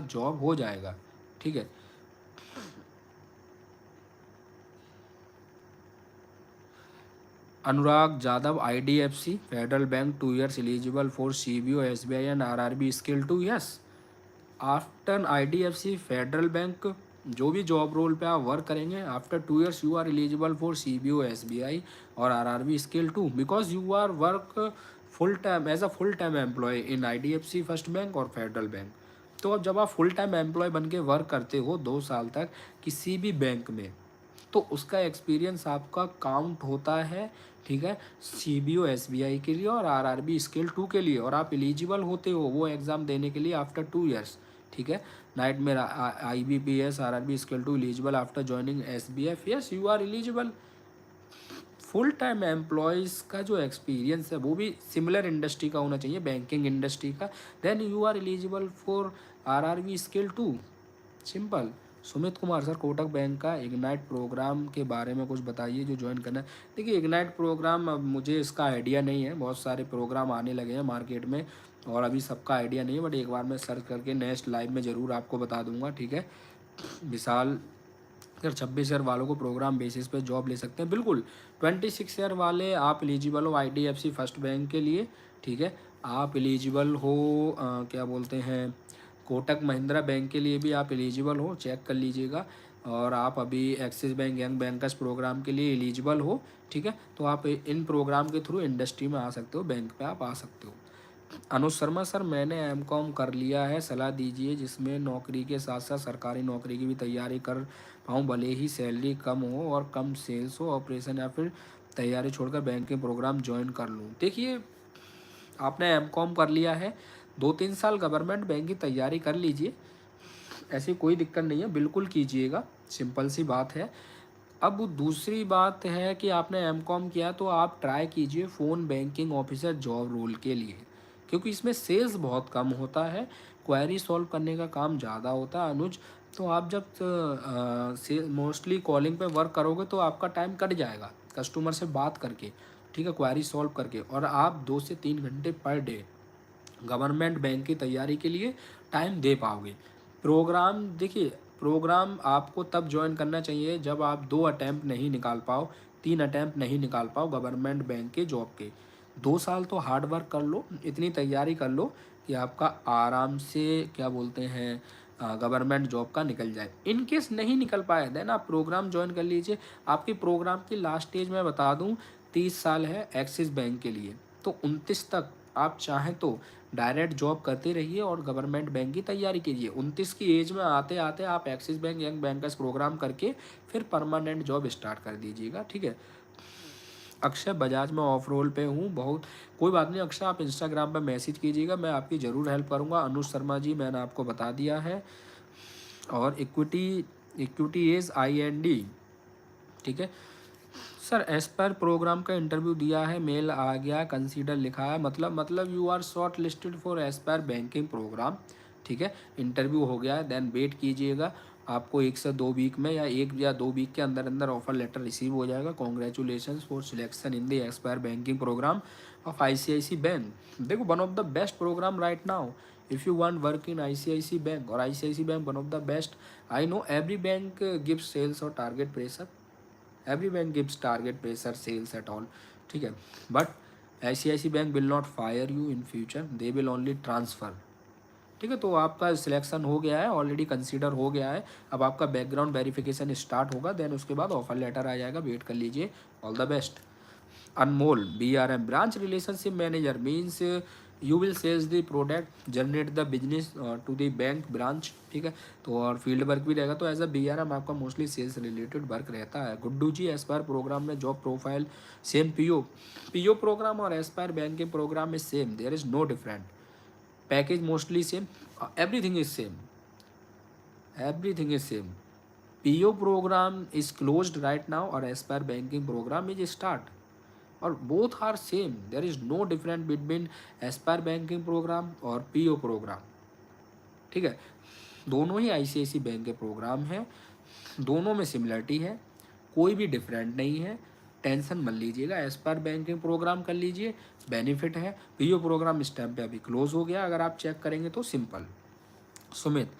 Job हो जाएगा, ठीक है। Anurag Jadhav, IDFC Federal Bank, 2 years eligible for CBO, SBI and RRB skill 2, yes. After IDFC Federal Bank जो भी जॉब रोल पे आप वर्क करेंगे, after 2 years you are eligible for CBO, SBI और RRB skill 2, because you are work full time as a full time employ in IDFC First Bank और फेडरल बैंक। तो अब जब आप फुल टाइम एम्प्लॉय बन के वर्क करते हो 2 साल तक किसी भी बैंक में, तो उसका एक्सपीरियंस आपका काउंट होता है, ठीक है, CBO, SBI के लिए और RRB स्किल 2 के लिए, और आप एलिजिबल होते हो वो एग्ज़ाम देने के लिए आफ्टर 2 years, ठीक है। नाइट में IBPS, RRB skill 2 eligible after joining SBF, yes you are eligible. Full time employees का जो एक्सपीरियंस है वो भी सिमिलर इंडस्ट्री का होना चाहिए, बैंकिंग इंडस्ट्री का, then you are eligible for RRB skill 2, simple. Sumit Kumar, sir Kotak bank का इग्नाइट प्रोग्राम के बारे में कुछ बताइए जो ज्वाइन करना है। देखिए इग्नाइट प्रोग्राम, अब मुझे इसका आइडिया नहीं है, बहुत सारे प्रोग्राम आने लगे हैं मार्केट में और अभी सबका आइडिया नहीं है, बट एक बार मैं सर्च करके नेक्स्ट लाइव में ज़रूर आपको बता दूंगा, ठीक है। विशाल, अगर 26 ईयर वालों को प्रोग्राम बेसिस पे जॉब ले सकते हैं, बिल्कुल। 26 ईयर वाले आप एलिजिबल हो IDFC फर्स्ट बैंक के लिए, ठीक है। आप एलिजिबल हो क्या बोलते हैं, कोटक महिंद्रा बैंक के लिए भी आप एलिजिबल हो, चेक कर लीजिएगा। और आप अभी Axis bank young bankers program के लिए एलिजिबल हो, ठीक है। तो आप इन प्रोग्राम के थ्रू इंडस्ट्री में आ सकते हो, बैंक पे आप आ सकते हो। अनुज शर्मा, सर मैंने MCOM कर लिया है, सलाह दीजिए जिसमें नौकरी के साथ साथ सरकारी नौकरी की भी तैयारी कर पाऊँ, भले ही सैलरी कम हो और कम सेल्स हो, ऑपरेशन या फिर तैयारी छोड़कर बैंकिंग प्रोग्राम ज्वाइन कर लूँ। देखिए आपने MCOM कर लिया है, 2-3 साल गवर्नमेंट बैंक की तैयारी कर लीजिए, ऐसी कोई दिक्कत नहीं है, बिल्कुल कीजिएगा, सिंपल सी बात है। अब दूसरी बात है कि आपने MCOM किया तो आप ट्राई कीजिए phone banking officer job role के लिए, क्योंकि इसमें सेल्स बहुत कम होता है, क्वेरी सॉल्व करने का काम ज़्यादा होता है अनुज। तो आप जब से मोस्टली कॉलिंग पे वर्क करोगे तो आपका टाइम कट जाएगा कस्टमर से बात करके, ठीक है, क्वेरी सॉल्व करके, और आप 2 से 3 घंटे पर डे गवर्नमेंट बैंक की तैयारी के लिए टाइम दे पाओगे। प्रोग्राम देखिए, प्रोग्राम आपको तब ज्वाइन करना चाहिए जब आप 2 अटैम्प्ट नहीं निकाल पाओ, 3 अटैम्प्ट नहीं निकाल पाओ गवर्नमेंट बैंक के जॉब के। 2 साल तो हार्ड वर्क कर लो, इतनी तैयारी कर लो कि आपका आराम से क्या बोलते हैं गवर्नमेंट जॉब का निकल जाए। इन केस नहीं निकल पाए देन आप प्रोग्राम ज्वाइन कर लीजिए। आपके प्रोग्राम की लास्ट एज मैं बता दूं 30 साल है एक्सिस बैंक के लिए, तो 29 तक आप चाहें तो डायरेक्ट जॉब करते रहिए और गवर्नमेंट बैंक की तैयारी कीजिए। 29 की एज में आते आते आप Axis bank young bankers program करके फिर परमानेंट जॉब स्टार्ट कर दीजिएगा, ठीक है। अक्षय बजाज, मैं ऑफ रोल पे हूँ बहुत, कोई बात नहीं अक्षय, आप इंस्टाग्राम पे मैसेज कीजिएगा, मैं आपकी ज़रूर हेल्प करूँगा। अनुज शर्मा जी मैंने आपको बता दिया है। और इक्विटी, इक्विटी इज IND, ठीक है। सर एज पर प्रोग्राम का इंटरव्यू दिया है, मेल आ गया, कंसीडर लिखा है, मतलब you are shortlisted for aspire banking program, ठीक है। इंटरव्यू हो गया है, देन वेट कीजिएगा, आपको 1 से 2 वीक में या 1 या 2 वीक के अंदर अंदर ऑफर लेटर रिसीव हो जाएगा। Congratulation for selection in the aspire banking program of ICICI Bank. देखो one of the best program right now, if you want work in ICICI Bank, और ICICI Bank one of the best. I know every bank gives sales और target pressure, every bank gives target pressure sales at all, ठीक है। But ICICI Bank will not fire you in future, they will only transfer, ठीक है। तो आपका selection हो गया है, ऑलरेडी कंसीडर हो गया है, अब आपका बैकग्राउंड वेरिफिकेशन स्टार्ट होगा, देन उसके बाद ऑफर लेटर आ जाएगा, वेट कर लीजिए। All the best. Anmol, BRM branch relationship manager means you will sells the product, generate the business to the bank branch, ठीक है। तो और फील्ड वर्क भी रहेगा, तो एज अ BRM आपका मोस्टली सेल्स रिलेटेड वर्क रहता है। गुड्डू जी, एस्पायर प्रोग्राम में job profile same PO program और एस्पायर बैंक के प्रोग्राम में same, there is no different, package mostly same, everything is same, everything is same. PO program is closed right now और aspire banking program is start, और both are same, there is no different between aspire banking program और PO program, ठीक है। दोनों ही ICICI Bank के program हैं, दोनों में सिमिलरिटी है, कोई भी डिफरेंट नहीं है, टेंशन मत लीजिएगा। एस्पायर बैंकिंग प्रोग्राम कर लीजिए, बेनिफिट है। PO प्रोग्राम इस टाइम पे अभी क्लोज हो गया, अगर आप चेक करेंगे तो सिंपल। सुमित,